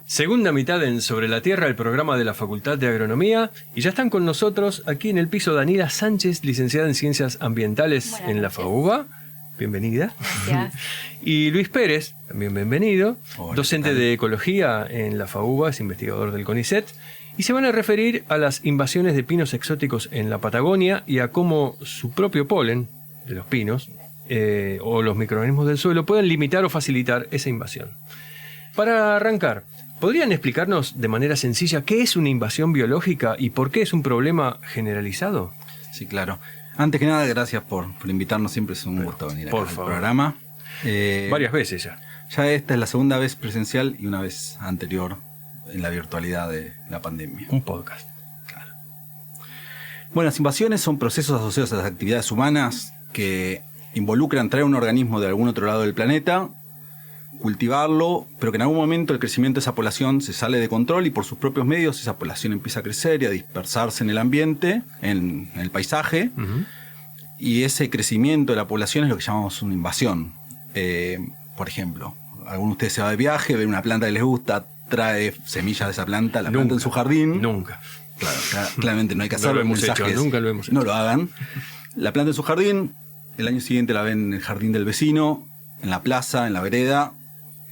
Segunda mitad en Sobre la Tierra, el programa de la Facultad de Agronomía. Y ya están con nosotros aquí en el piso Daniela Sánchez, licenciada en Ciencias Ambientales en la FAUBA. Bienvenida. Gracias. Y Luis Pérez, también bienvenido. Hola, docente de Ecología en la FAUBA, es investigador del CONICET. Y se van a referir a las invasiones de pinos exóticos en la Patagonia y a cómo su propio polen de los pinos o los microorganismos del suelo pueden limitar o facilitar esa invasión. Para arrancar, ¿podrían explicarnos de manera sencilla qué es una invasión biológica y por qué es un problema generalizado? Sí, claro. Antes que nada, gracias por invitarnos. Siempre es un gusto venir acá al programa. Varias veces ya. Ya esta es la segunda vez presencial y una vez anterior en la virtualidad de la pandemia. Un podcast. Claro. Bueno, las invasiones son procesos asociados a las actividades humanas que involucran traer un organismo de algún otro lado del planeta, cultivarlo, pero que en algún momento el crecimiento de esa población se sale de control y por sus propios medios esa población empieza a crecer y a dispersarse en el ambiente, en el paisaje, y ese crecimiento de la población es lo que llamamos una invasión. Por ejemplo, alguno de ustedes se va de viaje, ve una planta que les gusta, trae semillas de esa planta, la planta en su jardín. Nunca. Claro, claramente no hay que hacerlo. No lo hemos hecho, nunca lo hemos hecho. No lo hagan. La planta en su jardín, el año siguiente la ven en el jardín del vecino, en la plaza, en la vereda.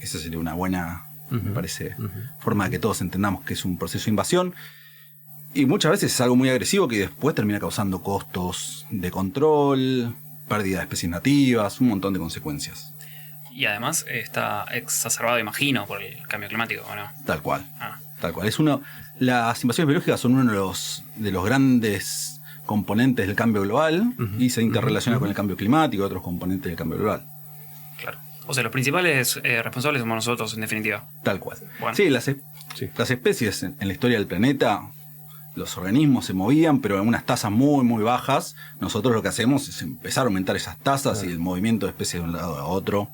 Esa sería una buena, me parece, forma de que todos entendamos que es un proceso de invasión. Y muchas veces es algo muy agresivo que después termina causando costos de control, pérdida de especies nativas, un montón de consecuencias. Y además está exacerbado, imagino, por el cambio climático, ¿o no? Tal cual. Tal cual. Las invasiones biológicas son uno de los grandes componentes del cambio global y se interrelaciona con el cambio climático y otros componentes del cambio global. Claro. O sea, los principales responsables somos nosotros, en definitiva. Tal cual. Bueno. Sí, las especies en la historia del planeta, los organismos se movían, pero en unas tasas muy, muy bajas. Nosotros lo que hacemos es empezar a aumentar esas tasas y el movimiento de especies de un lado a otro.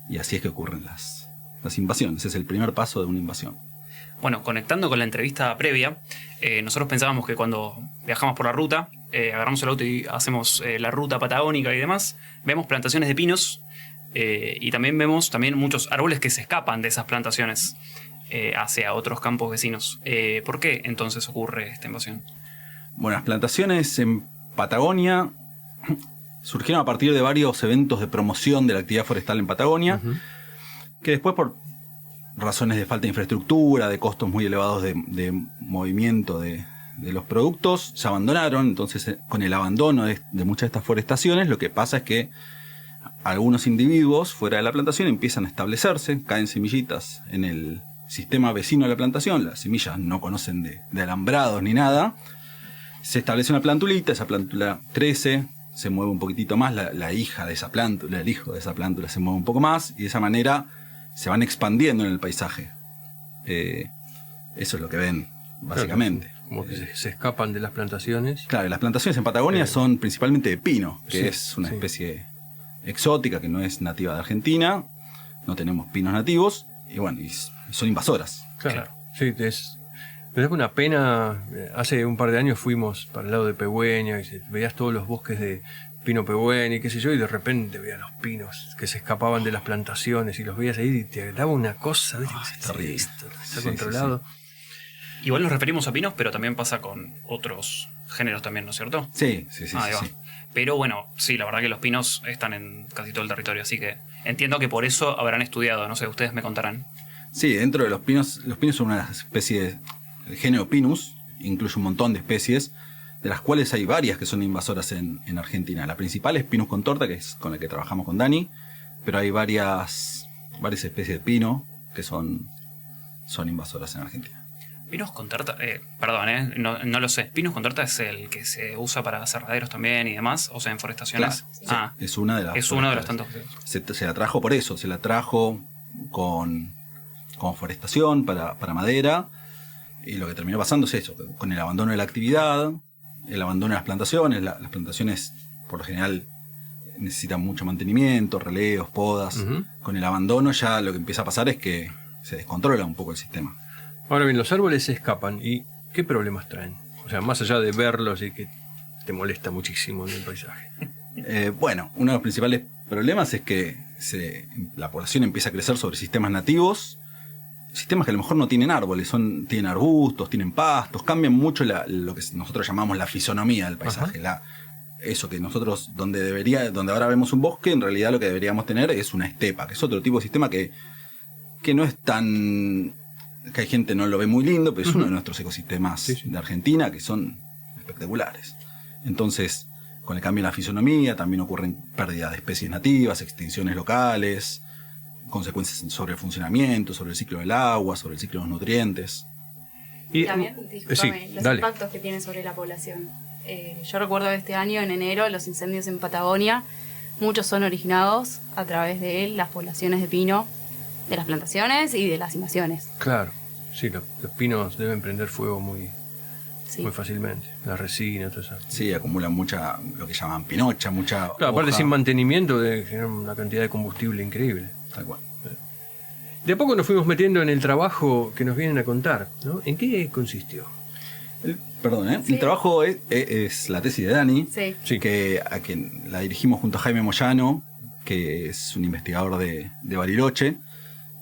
Y así es que ocurren las invasiones. Es el primer paso de una invasión. Bueno, conectando con la entrevista previa, nosotros pensábamos que cuando viajamos por la ruta, agarramos el auto y hacemos la ruta patagónica y demás, vemos plantaciones de pinos y también vemos muchos árboles que se escapan de esas plantaciones hacia otros campos vecinos. ¿Por qué entonces ocurre esta invasión? Bueno, las plantaciones en Patagonia surgieron a partir de varios eventos de promoción de la actividad forestal en Patagonia, que después por razones de falta de infraestructura, de costos muy elevados de movimiento de los productos, se abandonaron. Entonces, con el abandono de muchas de estas forestaciones, lo que pasa es que algunos individuos fuera de la plantación empiezan a establecerse, caen semillitas en el sistema vecino de la plantación, las semillas no conocen de alambrados ni nada, se establece una plantulita, esa plantula crece, se mueve un poquitito más, la hija de esa plántula, el hijo de esa plántula se mueve un poco más y de esa manera se van expandiendo en el paisaje. Eso es lo que ven, básicamente. Claro, como que se escapan de las plantaciones. Claro, las plantaciones en Patagonia son principalmente de pino, que es una especie exótica que no es nativa de Argentina. No tenemos pinos nativos y bueno, y son invasoras. Claro. Sí, pero es una pena. Hace un par de años fuimos para el lado de Pehuen y veías todos los bosques de pino Pehuen y qué sé yo, y de repente veías los pinos que se escapaban de las plantaciones y los veías ahí y te daba una cosa, ¿ves? Está terrible. Está controlado. Igual nos referimos a pinos, pero también pasa con otros géneros también, ¿no es cierto? Sí. Pero bueno, sí, la verdad que los pinos están en casi todo el territorio, así que entiendo que por eso habrán estudiado, no sé, ustedes me contarán. Sí, dentro de los pinos son una especie del género Pinus, incluye un montón de especies, de las cuales hay varias que son invasoras en Argentina. La principal es Pinus contorta, que es con la que trabajamos con Dani, pero hay varias especies de pino que son invasoras en Argentina. Pinus contorta, perdón, no lo sé. Pinus contorta es el que se usa para aserraderos también y demás, o sea, en forestaciones. Claro, sí, es una de las. Es uno de los tantos. Se la trajo por eso, se la trajo con forestación para madera, y lo que terminó pasando es eso, con el abandono de la actividad, el abandono de las plantaciones. Las plantaciones por lo general necesitan mucho mantenimiento, relevos, podas. Con el abandono ya lo que empieza a pasar es que se descontrola un poco el sistema. Ahora bien, los árboles se escapan y ¿qué problemas traen? O sea, más allá de verlos y que te molesta muchísimo en el paisaje. Bueno, uno de los principales problemas es que la población empieza a crecer sobre sistemas nativos, sistemas que a lo mejor no tienen árboles, tienen arbustos, tienen pastos, cambian mucho lo que nosotros llamamos la fisonomía del paisaje. Eso que nosotros, donde ahora vemos un bosque, en realidad lo que deberíamos tener es una estepa, que es otro tipo de sistema que no es tan... que hay gente no lo ve muy lindo, pero es uno de nuestros ecosistemas de Argentina que son espectaculares. Entonces, con el cambio en la fisonomía también ocurren pérdidas de especies nativas, extinciones locales, consecuencias sobre el funcionamiento, sobre el ciclo del agua, sobre el ciclo de los nutrientes. Y también, discúlpame, los impactos que tiene sobre la población. Yo recuerdo este año, en enero, los incendios en Patagonia, muchos son originados a través de las poblaciones de pino, de las plantaciones y de las invasiones. Claro, sí, los pinos deben prender fuego muy fácilmente. La resina, todo eso. Sí, acumulan mucha, lo que llaman pinocha, mucha Claro, aparte hoja. sin mantenimiento de generar una cantidad de combustible increíble. Tal cual. De a poco nos fuimos metiendo en el trabajo que nos vienen a contar, ¿no? ¿En qué consistió? El trabajo es la tesis de Dani, Sí. a quien la dirigimos junto a Jaime Moyano, que es un investigador de Bariloche,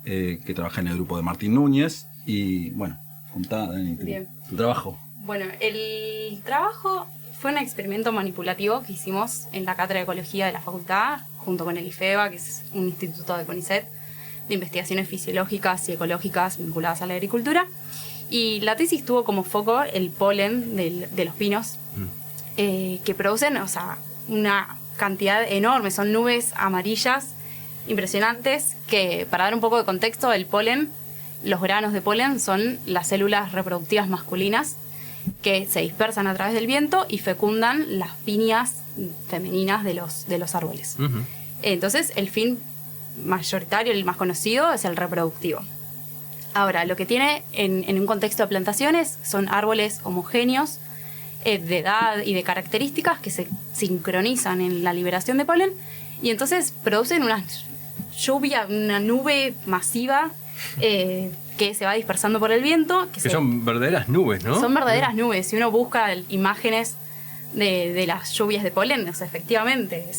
que trabaja en el grupo de Martín Núñez. Y bueno, contá, Dani, tu trabajo. Bueno, el trabajo fue un experimento manipulativo que hicimos en la Cátedra de Ecología de la Facultad, junto con el IFEBA, que es un instituto de CONICET, de investigaciones fisiológicas y ecológicas vinculadas a la agricultura. Y la tesis tuvo como foco el polen de los pinos, que producen, una cantidad enorme, son nubes amarillas impresionantes, que para dar un poco de contexto, el polen, los granos de polen son las células reproductivas masculinas que se dispersan a través del viento y fecundan las piñas femeninas de los árboles. Entonces, el fin mayoritario, el más conocido, es el reproductivo. Ahora, lo que tiene en un contexto de plantaciones son árboles homogéneos, de edad y de características que se sincronizan en la liberación de polen y entonces producen una lluvia, una nube masiva que se va dispersando por el viento. Son verdaderas nubes, ¿no? Son verdaderas nubes. Si uno busca imágenes de las lluvias de polen, efectivamente,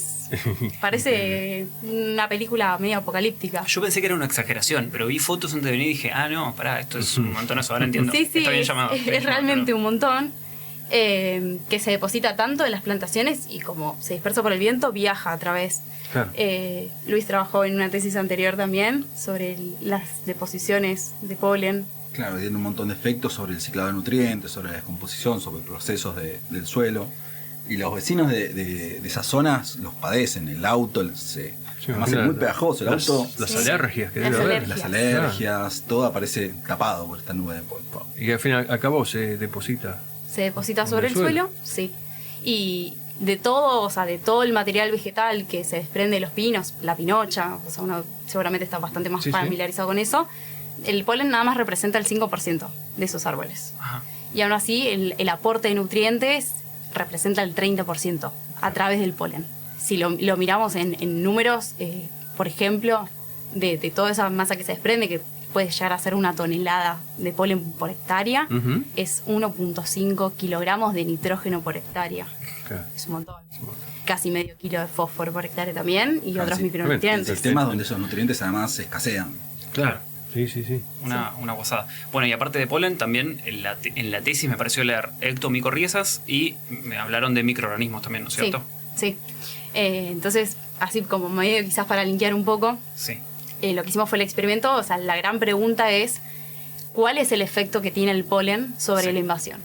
parece una película medio apocalíptica. Yo pensé que era una exageración, pero vi fotos antes de venir y dije, no, pará, esto es un montonazo, ahora entiendo. Sí, Está bien llamado. Es realmente un montón. Que se deposita tanto en las plantaciones y como se dispersa por el viento, viaja a través. Claro. Luis trabajó en una tesis anterior también sobre las deposiciones de polen. Claro, tiene un montón de efectos sobre el ciclado de nutrientes, sobre la descomposición, sobre procesos del suelo. Y los vecinos de esas zonas los padecen. El auto, además es muy pegajoso. El auto, las alergias que Las debe haber. alergias. las alergias, todo aparece tapado por esta nube de polvo. Y al fin al cabo se deposita. Se deposita sobre el suelo, sí. Y de todo el material vegetal que se desprende de los pinos, la pinocha, uno seguramente está bastante más familiarizado con eso, el polen nada más representa el 5% de esos árboles. Ajá. Y aún así, el aporte de nutrientes representa el 30% a través del polen. Si lo miramos en números, por ejemplo, de toda esa masa que se desprende, que puede llegar a ser 1 tonelada de polen por hectárea, es 1.5 kilogramos de nitrógeno por hectárea. Claro. Es un montón. Casi medio kilo de fósforo por hectárea también y otros micronutrientes. Sistemas donde esos nutrientes además escasean. Claro. Sí. Una guasada. Bueno, y aparte de polen, también en la tesis me pareció leer ectomicorrizas y me hablaron de microorganismos también, ¿no es cierto? Sí. Entonces, así como medio quizás para linkear un poco, Sí. Lo que hicimos fue el experimento, la gran pregunta es ¿cuál es el efecto que tiene el polen sobre la invasión?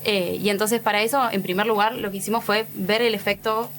Y entonces para eso, en primer lugar, lo que hicimos fue ver el efecto,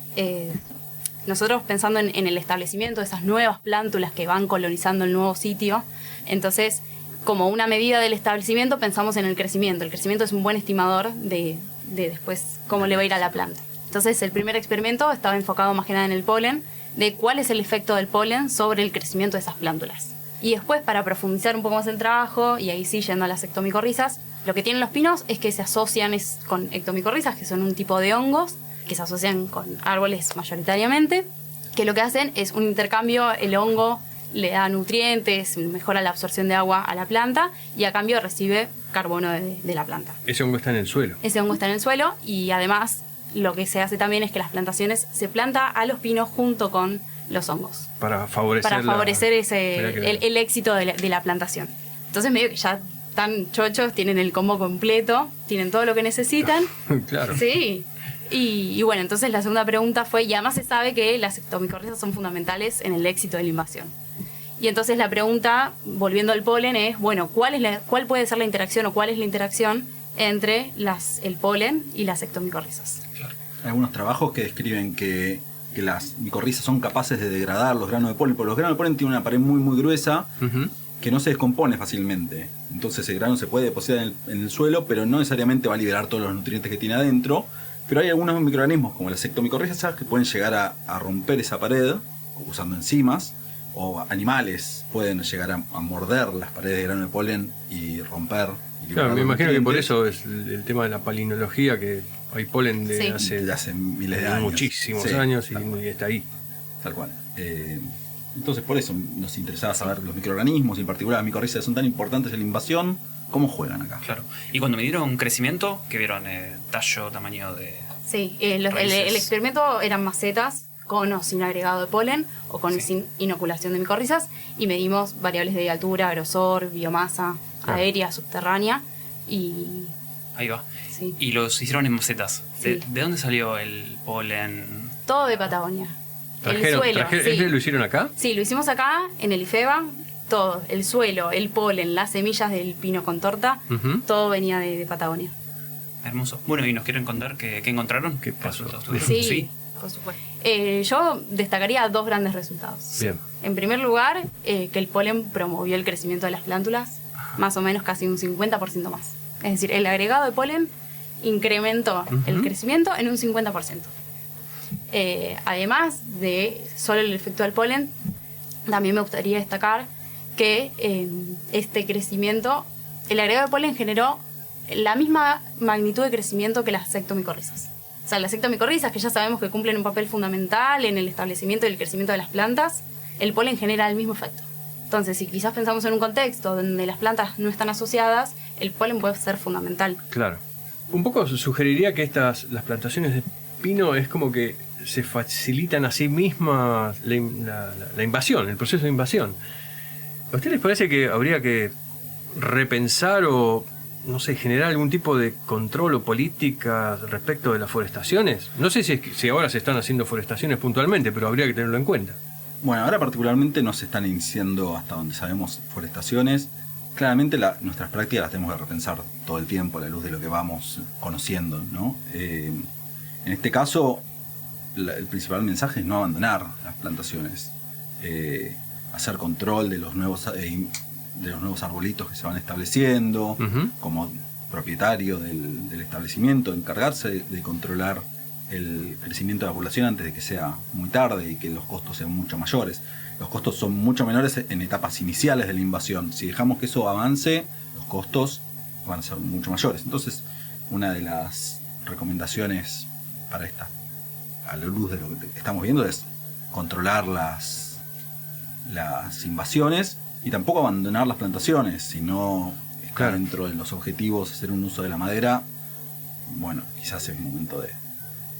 nosotros pensando en el establecimiento de esas nuevas plántulas que van colonizando el nuevo sitio. Entonces, como una medida del establecimiento, pensamos en el crecimiento. El crecimiento es un buen estimador de después cómo le va a ir a la planta. Entonces, el primer experimento estaba enfocado más que nada en el polen, de cuál es el efecto del polen sobre el crecimiento de esas plántulas. Y después, para profundizar un poco más el trabajo, y ahí sí yendo a las ectomicorrizas, lo que tienen los pinos es que se asocian con ectomicorrizas, que son un tipo de hongos, que se asocian con árboles mayoritariamente, que lo que hacen es un intercambio, el hongo le da nutrientes, mejora la absorción de agua a la planta, y a cambio recibe carbono de la planta. Ese hongo está en el suelo. Ese hongo está en el suelo, y además lo que se hace también es que las plantaciones se planta a los pinos junto con los hongos. Para favorecer el éxito de la plantación. Entonces medio que ya están chochos, tienen el combo completo, tienen todo lo que necesitan. Claro. Sí. Y bueno, entonces la segunda pregunta fue, y además se sabe que las ectomicorrizas son fundamentales en el éxito de la invasión. Y entonces la pregunta, volviendo al polen, es, bueno, ¿cuál puede ser la interacción o cuál es la interacción entre el polen y las ectomicorrizas? Claro. Hay algunos trabajos que describen que las micorrizas son capaces de degradar los granos de polen, porque los granos de polen tienen una pared muy muy gruesa que no se descompone fácilmente. Entonces el grano se puede depositar en el suelo, pero no necesariamente va a liberar todos los nutrientes que tiene adentro. Pero hay algunos microorganismos, como las ectomicorrizas, que pueden llegar a romper esa pared usando enzimas, o animales pueden llegar a morder las paredes de grano de polen y romper. Claro, me imagino que por eso es el tema de la palinología, que hay polen de hace miles de años. Muchísimos años y está ahí. Tal cual. Entonces por eso nos interesaba saber los microorganismos, y en particular las micorrizas son tan importantes en la invasión. ¿Cómo juegan acá? Claro. Y cuando midieron crecimiento, ¿qué vieron? Tallo, tamaño de... Sí, el experimento eran macetas con o sin agregado de polen o con sin inoculación de micorrizas, y medimos variables de altura, grosor, biomasa, aérea, subterránea y... Ahí va. Sí. Y los hicieron en macetas. Sí. ¿De dónde salió el polen? Todo de Patagonia. ¿Trajeron, ¿Lo hicieron acá? Sí, lo hicimos acá, en el IFEBA. Todo, el suelo, el polen, las semillas del pino con torta, todo venía de Patagonia. Hermoso. Bueno, ¿y nos quieren contar qué encontraron? ¿Qué pasó? Sí, por supuesto. Yo destacaría 2 grandes resultados. Bien. En primer lugar, que el polen promovió el crecimiento de las plántulas, más o menos casi un 50% más. Es decir, el agregado de polen incrementó el crecimiento en un 50%. Además de solo el efecto del polen, también me gustaría destacar que este crecimiento, el agregado de polen generó la misma magnitud de crecimiento que las ectomicorrizas. O sea, las ectomicorrizas, que ya sabemos que cumplen un papel fundamental en el establecimiento y el crecimiento de las plantas, el polen genera el mismo efecto. Entonces, si quizás pensamos en un contexto donde las plantas no están asociadas, el polen puede ser fundamental. Claro. Un poco sugeriría que las plantaciones de pino es como que se facilitan a sí mismas la invasión, el proceso de invasión. ¿A ustedes les parece que habría que repensar o, no sé, generar algún tipo de control o política respecto de las forestaciones? No sé si ahora se están haciendo forestaciones puntualmente, pero habría que tenerlo en cuenta. Bueno, ahora particularmente no se están iniciando, hasta donde sabemos, forestaciones. Claramente nuestras prácticas las tenemos que repensar todo el tiempo a la luz de lo que vamos conociendo, ¿no? En este caso, el principal mensaje es no abandonar las plantaciones. Hacer control de los nuevos arbolitos que se van estableciendo, como propietario del establecimiento, encargarse de controlar el crecimiento de la población antes de que sea muy tarde y que los costos sean mucho mayores. Los costos son mucho menores en etapas iniciales de la invasión. Si dejamos que eso avance, los costos van a ser mucho mayores. Entonces, una de las recomendaciones para a la luz de lo que estamos viendo, es controlar las invasiones y tampoco abandonar las plantaciones, sino estar dentro de los objetivos, hacer un uso de la madera. Bueno, quizás es momento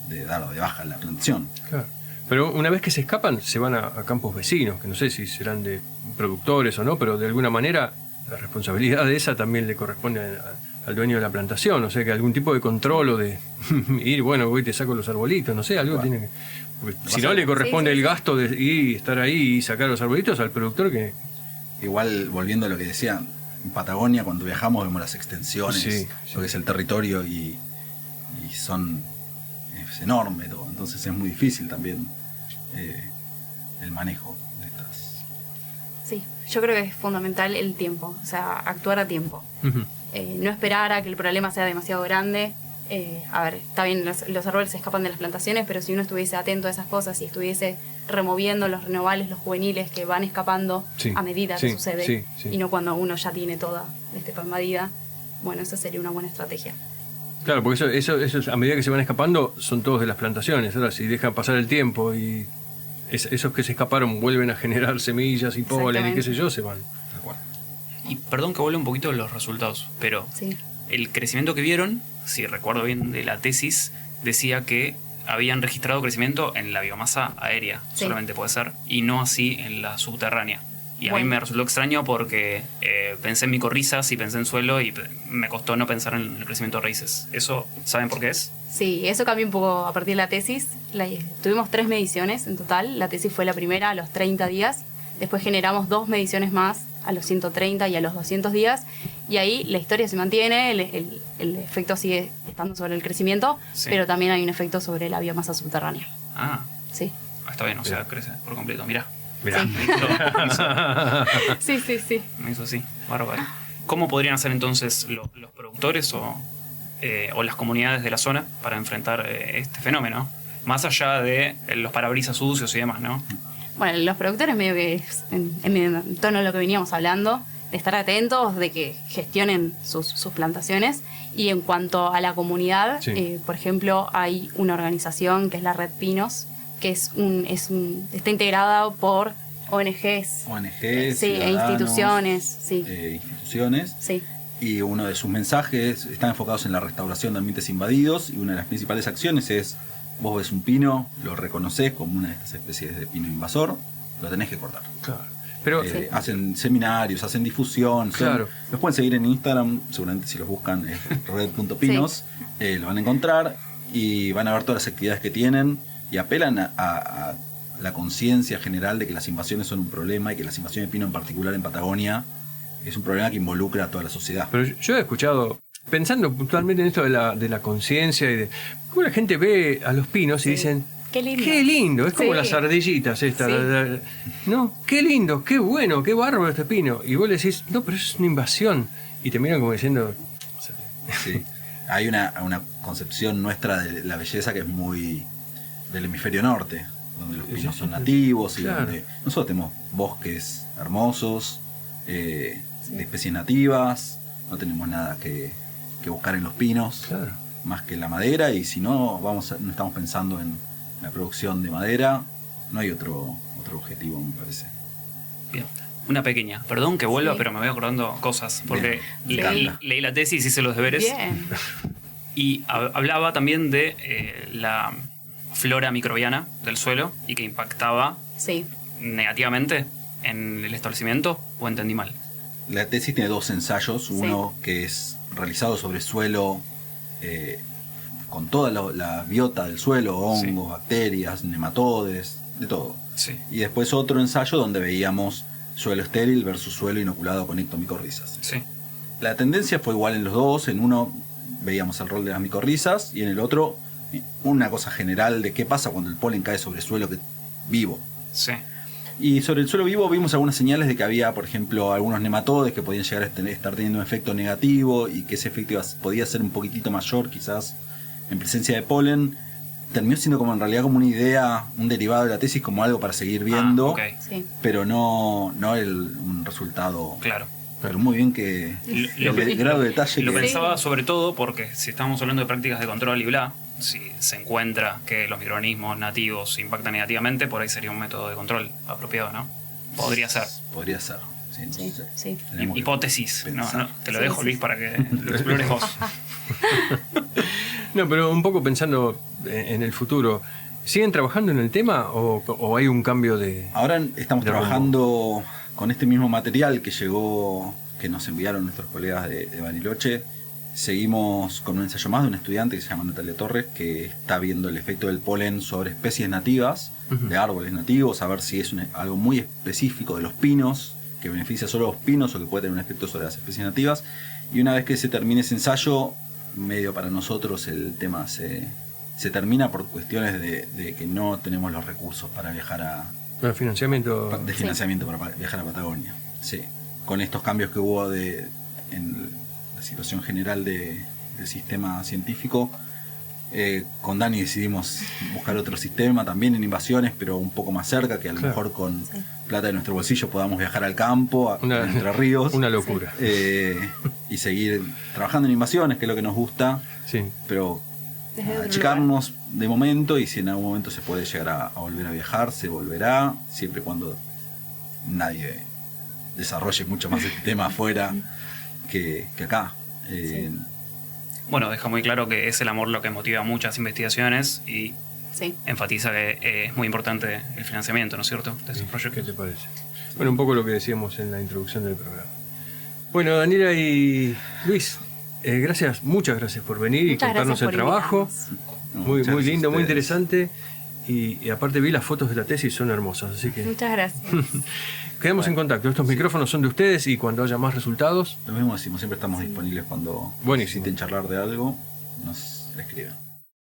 de darlo de baja en la plantación. Claro. Pero una vez que se escapan, se van a campos vecinos, que no sé si serán de productores o no, pero de alguna manera la responsabilidad de esa también le corresponde al dueño de la plantación. O sea, que algún tipo de control o de ir, bueno, voy y te saco los arbolitos, no sé, algo tiene que... Porque si no, le corresponde el gasto de ir y estar ahí y sacar los arbolitos al productor que... Igual, volviendo a lo que decían, en Patagonia cuando viajamos vemos las extensiones, lo que es el territorio y es enorme todo, entonces es muy difícil también el manejo de estas. Sí, yo creo que es fundamental el tiempo, o sea, actuar a tiempo. No esperar a que el problema sea demasiado grande. A ver, está bien, los árboles se escapan de las plantaciones, pero si uno estuviese atento a esas cosas y estuviese removiendo los renovales, los juveniles que van escapando a medida que sucede, y no cuando uno ya tiene toda la estepa invadida, bueno, esa sería una buena estrategia. Claro, porque eso a medida que se van escapando son todos de las plantaciones. Ahora, si dejan pasar el tiempo y esos que se escaparon vuelven a generar semillas y polen y qué sé yo, se van. De acuerdo. Y perdón que vuelva un poquito los resultados, pero el crecimiento que vieron, si recuerdo bien de la tesis, decía que habían registrado crecimiento en la biomasa aérea, solamente puede ser, y no así en la subterránea. Y a Bueno. mí me resultó extraño porque pensé en micorrizas y pensé en suelo y me costó no pensar en el crecimiento de raíces. ¿Eso saben por qué es? Sí, eso cambió un poco a partir de la tesis. Tuvimos 3 mediciones en total. La tesis fue la primera a los 30 días. Después generamos 2 mediciones más a los 130 y a los 200 días. Y ahí la historia se mantiene, el efecto sigue estando sobre el crecimiento, Sí. pero también hay un efecto sobre la biomasa subterránea. Ah, Sí, está bien, o sea, crece por completo. Mirá. Mirá. sí, sí, sí. Me hizo así, bárbaro. ¿Cómo podrían hacer entonces los productores o las comunidades de la zona para enfrentar este fenómeno? Más allá de los parabrisas sucios y demás, ¿no? Bueno, los productores medio que es en tono de lo que veníamos hablando, de estar atentos, de que gestionen sus plantaciones. Y en cuanto a la comunidad, Sí. por ejemplo, hay una organización que es la Red Pinos, que está integrada por ONGs, ONGs, sí, e ciudadanos, instituciones, sí, instituciones. sí, Y uno de sus mensajes están enfocados en la restauración de ambientes invadidos, y una de las principales acciones es: vos ves un pino, lo reconoces como una de estas especies de pino invasor, lo tenés que cortar. Claro. Pero Hacen seminarios, hacen difusión. Claro. Los pueden seguir en Instagram, seguramente si los buscan es red.pinos, lo van a encontrar y van a ver todas las actividades que tienen, y apelan a la conciencia general de que las invasiones son un problema, y que las invasiones de pino en particular en Patagonia es un problema que involucra a toda la sociedad. Pero yo he escuchado, pensando puntualmente en esto de la conciencia y de cómo la gente ve a los pinos y Sí. dicen, Qué lindo. qué lindo, es como Sí. las ardillitas estas, Sí. ¿no? Qué lindo, qué bueno, qué bárbaro este pino. Y vos le decís, no, pero es una invasión. Y te miran como diciendo, Sí. Hay una concepción nuestra de la belleza que es muy del hemisferio norte, donde los pinos son nativos y Claro. donde nosotros tenemos bosques hermosos, de especies nativas, no tenemos nada que buscar en los pinos, claro. más que la madera, y si no no estamos pensando en la producción de madera, no hay otro objetivo, me parece. Bien. Una pequeña. Perdón que vuelva, Sí. pero me voy acordando cosas. Porque Bien, me encanta. leí la tesis, hice los deberes. Bien. Y hablaba también de la flora microbiana del suelo y que impactaba Sí, negativamente en el establecimiento, ¿o entendí mal? La tesis tiene 2 ensayos, Sí. uno que es realizado sobre suelo, con toda la biota del suelo, hongos, bacterias, nematodes, de todo. Sí. Y después otro ensayo donde veíamos suelo estéril versus suelo inoculado con ectomicorrizas. Sí. La tendencia fue igual en los dos. En uno veíamos el rol de las micorrizas y en el otro una cosa general de qué pasa cuando el polen cae sobre suelo vivo. Sí. Y sobre el suelo vivo vimos algunas señales de que había, por ejemplo, algunos nematodes que podían llegar a estar teniendo un efecto negativo, y que ese efecto podía ser un poquitito mayor quizás en presencia de polen. Terminó siendo como en realidad como una idea, un derivado de la tesis, como algo para seguir viendo, Ok, sí. pero no un resultado. claro. Pero muy bien que el grado de detalle Lo que pensaba sobre todo porque si estamos hablando de prácticas de control y bla, si se encuentra que los microorganismos nativos impactan negativamente, por ahí sería un método de control apropiado, ¿no? Podría ser. Podría ser. Sí, no Sí, sé. sí. Tenemos que Hipótesis. pensar. No, te lo Sí, dejo, sí. Luis, para que lo explores vos. No, pero un poco pensando en el futuro, ¿siguen trabajando en el tema o hay un cambio de...? Ahora estamos De rumbo. trabajando con este mismo material que llegó, que nos enviaron nuestros colegas de Bariloche. Seguimos con un ensayo más de un estudiante que se llama Natalia Torres, que está viendo el efecto del polen sobre especies nativas, Ujú. de árboles nativos, a ver si es algo muy específico de los pinos, que beneficia solo a los pinos o que puede tener un efecto sobre las especies nativas. Y una vez que se termine ese ensayo, medio para nosotros el tema se termina por cuestiones de que no tenemos los recursos para viajar El financiamiento... de financiamiento para viajar a Patagonia. Sí. Con estos cambios que hubo en la situación general del sistema científico, con Dani decidimos buscar otro sistema también en invasiones, pero un poco más cerca, que a lo Claro. mejor con plata de nuestro bolsillo podamos viajar al campo, Una- a Entre Ríos, Una locura. y seguir trabajando en invasiones, que es lo que nos gusta, Sí. pero Desde otro achicarnos de momento, y si en algún momento se puede llegar a volver a viajar, se volverá, siempre y cuando nadie desarrolle mucho más este tema afuera que acá. Bueno, deja muy claro que es el amor lo que motiva muchas investigaciones y Sí. enfatiza que es muy importante el financiamiento, ¿no es cierto? De esos ¿Qué proyectos. te parece? Bueno, un poco lo que decíamos en la introducción del programa. Bueno, Daniela y Luis, muchas gracias por venir Muchas y contarnos el gracias por trabajo. invitarnos. Muy, Muchas muy lindo, gracias a muy ustedes. interesante. Y aparte vi las fotos de la tesis, son hermosas. Así que Muchas gracias. quedamos en contacto. Estos micrófonos son de ustedes y cuando haya más resultados. Lo mismo decimos, siempre estamos disponibles cuando Buenísimo. necesiten charlar de algo, nos escriben.